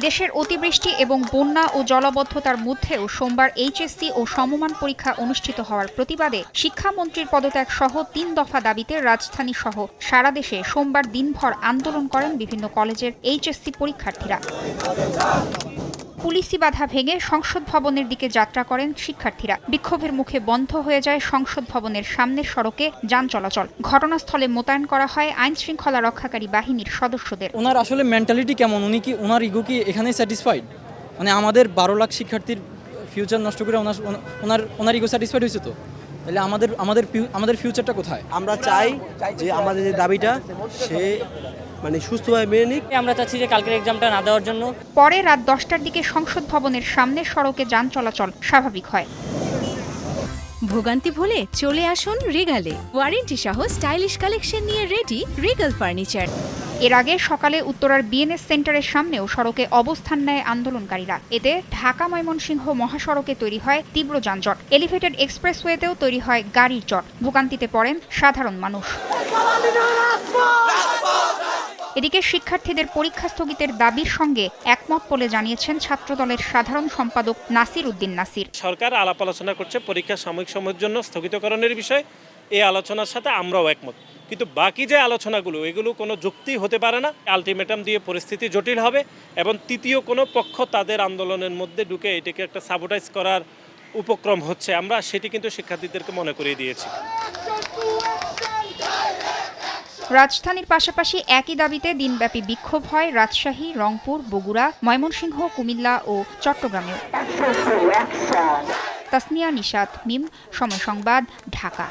দেশের অতিবৃষ্টি এবং বন্যা ও জলাবদ্ধতার মধ্যেও সোমবার এইচএসসি ও সমমান পরীক্ষা অনুষ্ঠিত হওয়ার প্রতিবাদে শিক্ষামন্ত্রীর পদত্যাগ সহ ৩ দফা দাবিতে রাজধানী সহ সারা দেশে সোমবার দিনভর আন্দোলন করেন বিভিন্ন কলেজের এইচএসসি পরীক্ষার্থীরা। পুলিশি বাধা ভেঙে সংসদ ভবনের দিকে যাত্রা করেন শিক্ষার্থীরা। বিক্ষোভের মুখে বন্ধ হয়ে যায় সংসদ ভবনের সামনের সড়কে যান চলাচল। ঘটনাস্থলে মোতায়েন করা হয় আইন শৃঙ্খলা রক্ষাকারী বাহিনীর সদস্যদের। ওনার আসলে মেন্টালিটি কেমন? উনি কি ওনার ইগো কি এখানেই স্যাটিসফাইড? মানে আমাদের 12 লাখ শিক্ষার্থীর ফিউচার নষ্ট করে ওনার ইগো স্যাটিসফাইড হয়েছে তো? তাহলে আমাদের ফিউচারটা কোথায়? আমরা চাই যে আমাদের যে দাবিটা সে সুস্থভাবে মেনে নিক। আমরা চাচ্ছি যে কালকের এক্সামটা না দেওয়ার জন্য। পরে রাত 10টার দিকে সংসদ ভবনের সামনের সড়কে যান চলাচল স্বাভাবিক হয়। ভোগান্তি ভুলে চলে আসুন রিগালে। ওয়ারেন্টি সহ স্টাইলিশ কালেকশন নিয়ে রেডি রিগাল ফার্নিচার। এর আগে সকালে উত্তরার বিএনএস সেন্টারের সামনেও সড়কে অবস্থান নেয় আন্দোলনকারীরা। এতে ঢাকা ময়মনসিংহ মহাসড়কে তৈরি হয় তীব্র যানজট। এলিভেটেড এক্সপ্রেসওয়েতেও তৈরি হয় গাড়ির জট। ভোগান্তিতে পড়েন সাধারণ মানুষ। এদিকে শিক্ষার্থীদের পরীক্ষা স্থগিতের দাবির সঙ্গে একমত বলে জানিয়েছেন ছাত্রদলের সাধারণ সম্পাদক নাসির উদ্দিন নাসির। সরকার আলাপ আলোচনা করছে পরীক্ষা সাময়িক সময়ের জন্য স্থগিতকরণের বিষয়ে। এই আলোচনার সাথে আমরাও একমত, কিন্তু বাকি যে আলোচনাগুলো এগুলো কোনো যুক্তি হতে পারে না। আলটিমেটাম দিয়ে পরিস্থিতি জটিল হবে এবং তৃতীয় কোনো পক্ষ তাদের আন্দোলনের মধ্যে ঢুকে এটাকে একটা সাবোটাইজ করার উপক্রম হচ্ছে। আমরা সেটি কিন্তু শিক্ষার্থীদেরকে মনে করিয়ে দিয়েছি। রাজধানীর পাশাপাশি একই দাবিতে দিনব্যাপী বিক্ষোভ হয় রাজশাহী, রংপুর, বগুড়া, ময়মনসিংহ, কুমিল্লা ও চট্টগ্রামেও। তাসনিয়া নিশাত, মিম, সময় সংবাদ, ঢাকা।